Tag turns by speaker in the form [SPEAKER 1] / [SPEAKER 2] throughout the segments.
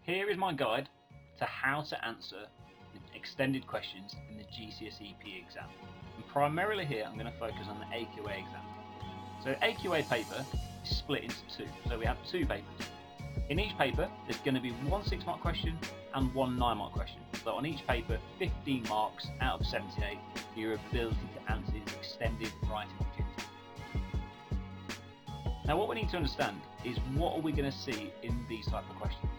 [SPEAKER 1] Here is my guide to how to answer extended questions in the GCSE PE exam. And primarily here I'm going to focus on the AQA exam. So AQA paper is split into two, so we have two papers. In each paper there's going to be one 6-mark question and one 9-mark question. So on each paper 15 marks out of 78 for your ability to answer these extended writing opportunities. Now what we need to understand is what are we going to see in these type of questions.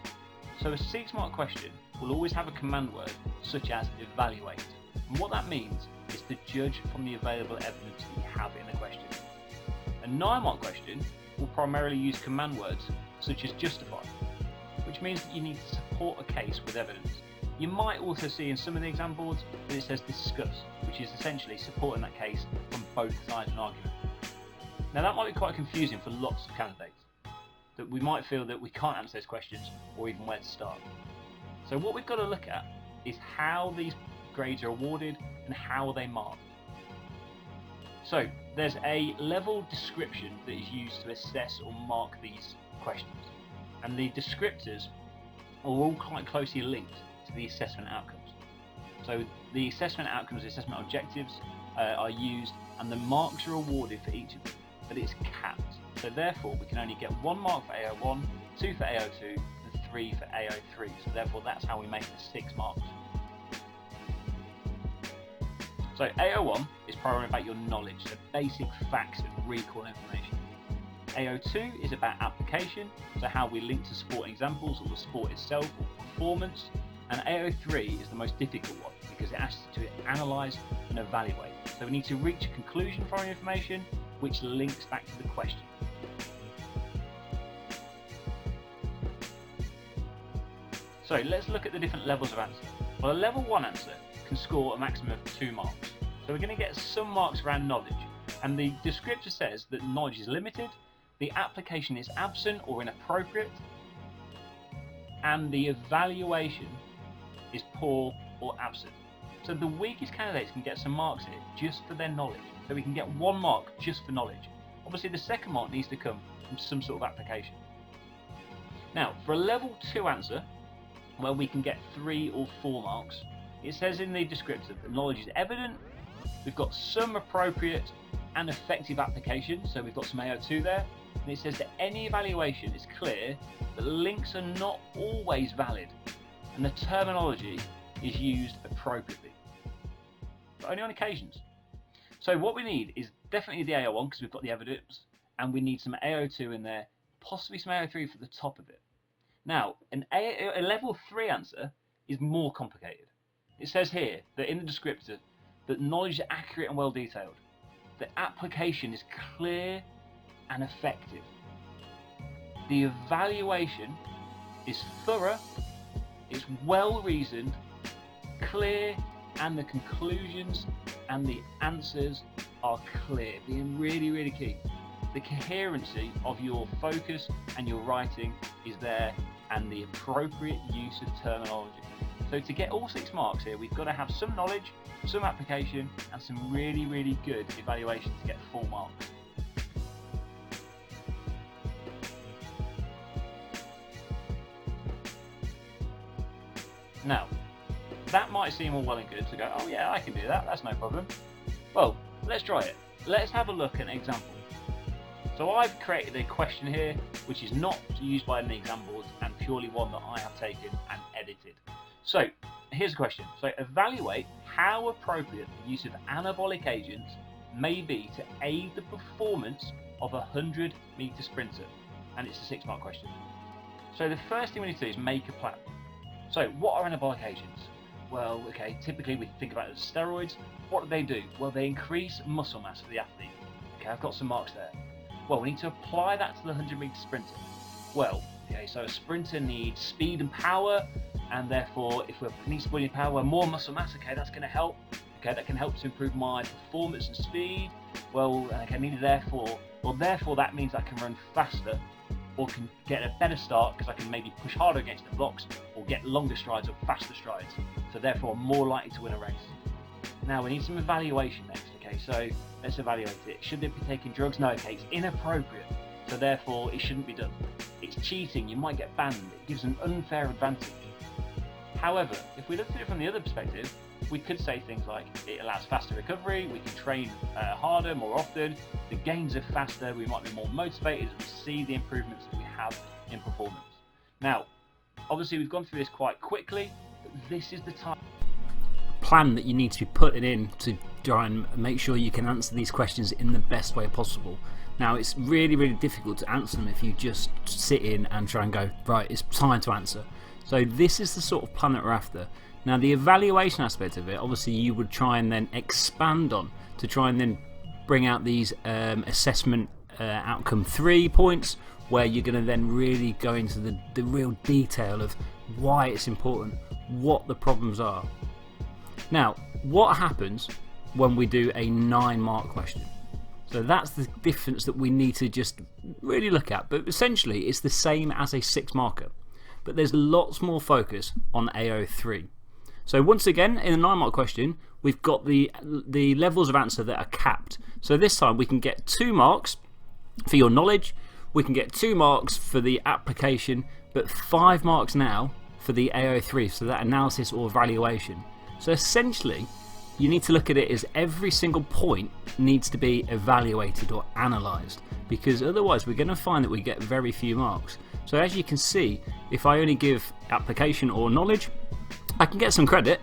[SPEAKER 1] So a 6-mark question will always have a command word such as evaluate, and what that means is to judge from the available evidence that you have in the question. A 9-mark question will primarily use command words such as justify, which means that you need to support a case with evidence. You might also see in some of the exam boards that it says discuss, which is essentially supporting that case from both sides of an argument. Now that might be quite confusing for lots of candidates, that we might feel that we can't answer those questions or even where to start. So what we've got to look at is how these grades are awarded and how are they marked. So there's a level description that is used to assess or mark these questions, and the descriptors are all quite closely linked to the assessment outcomes. So the assessment outcomes, the assessment objectives are used, and the marks are awarded for each of them, but it's capped. So therefore we can only get 1 mark for AO1, 2 for AO2 and 3 for AO3. So therefore that's how we make the 6 marks. So AO1 is primarily about your knowledge, so basic facts and recall information. AO2 is about application, so how we link to sport examples or the sport itself or performance. And AO3 is the most difficult one because it asks you to analyse and evaluate. So we need to reach a conclusion from information which links back to the question. So let's look at the different levels of answer. Well, a level 1 answer can score a maximum of 2 marks. So we're going to get some marks around knowledge, and the descriptor says that knowledge is limited, the application is absent or inappropriate, and the evaluation is poor or absent. So the weakest candidates can get some marks here just for their knowledge. So we can get 1 mark just for knowledge. Obviously the second mark needs to come from some sort of application. Now for a level 2 answer, where we can get 3 or 4 marks, it says in the descriptor that knowledge is evident, we've got some appropriate and effective application, so we've got some AO2 there, and it says that any evaluation is clear, but links are not always valid, and the terminology is used appropriately, but only on occasions. So what we need is definitely the AO1 because we've got the evidence, and we need some AO2 in there, possibly some AO3 for the top of it. Now, a level 3 answer is more complicated. It says here that in the descriptor that knowledge is accurate and well detailed. The application is clear and effective. The evaluation is thorough, it's well reasoned, clear, and the conclusions and the answers are clear, being really, really key. The coherency of your focus and your writing is there, and the appropriate use of terminology. So to get all 6 marks here, we've got to have some knowledge, some application, and some really, really good evaluation to get full marks. Now, that might seem all well and good to go, oh yeah, I can do that, that's no problem. Well, let's try it. Let's have a look at an example. So I've created a question here which is not used by any exam boards and purely one that I have taken and edited. So here's a question. So evaluate how appropriate the use of anabolic agents may be to aid the performance of a 100-meter sprinter. And it's a 6-mark question. So the first thing we need to do is make a plan. So what are anabolic agents? Well, okay, typically we think about it as steroids. What do? Well, they increase muscle mass for the athlete. Okay, I've got some marks there. Well, we need to apply that to the 100-meter sprinter. Well, okay, so a sprinter needs speed and power, and therefore if we need speed and power, more muscle mass, okay, that's going to help. Okay, that can help to improve my performance and speed. Well, okay, therefore that means I can run faster or can get a better start because I can maybe push harder against the blocks or get longer strides or faster strides. So therefore I'm more likely to win a race. Now we need some evaluation next. Okay, so let's evaluate it. Should they be taking drugs? No, okay, it's inappropriate. So therefore it shouldn't be done. It's it's cheating, you might get banned, it gives an unfair advantage. However, if we look at it from the other perspective, we could say things like it allows faster recovery, we can train harder, more often, the gains are faster, we might be more motivated as we see the improvements that we have in performance. Now, obviously we've gone through this quite quickly, but this is the time
[SPEAKER 2] plan that you need to be putting in to try and make sure you can answer these questions in the best way possible. Now, it's really, really difficult to answer them if you just sit in and try and go, right, it's time to answer. So this is the sort of plan that we're after. Now, the evaluation aspect of it, obviously you would try and then expand on to try and then bring out these assessment outcome 3 points, where you're going to then really go into the real detail of why it's important, what the problems are. Now, what happens when we do a 9-mark question? So that's the difference that we need to just really look at. But essentially, it's the same as a 6-marker. But there's lots more focus on AO3. So once again, in a 9-mark question, we've got the levels of answer that are capped. So this time we can get 2 marks for your knowledge, we can get 2 marks for the application, but 5 marks now for the AO3, so that analysis or evaluation. So essentially, you need to look at it as every single point needs to be evaluated or analysed, because otherwise we're going to find that we get very few marks. So as you can see, if I only give application or knowledge, I can get some credit,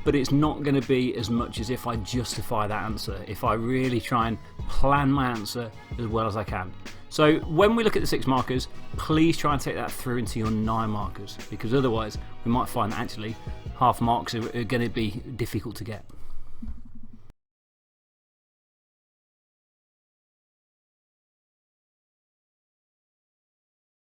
[SPEAKER 2] but it's not going to be as much as if I justify that answer, if I really try and plan my answer as well as I can. So when we look at the 6 markers, please try and take that through into your 9 markers, because otherwise we might find that actually half marks are going to be difficult to get.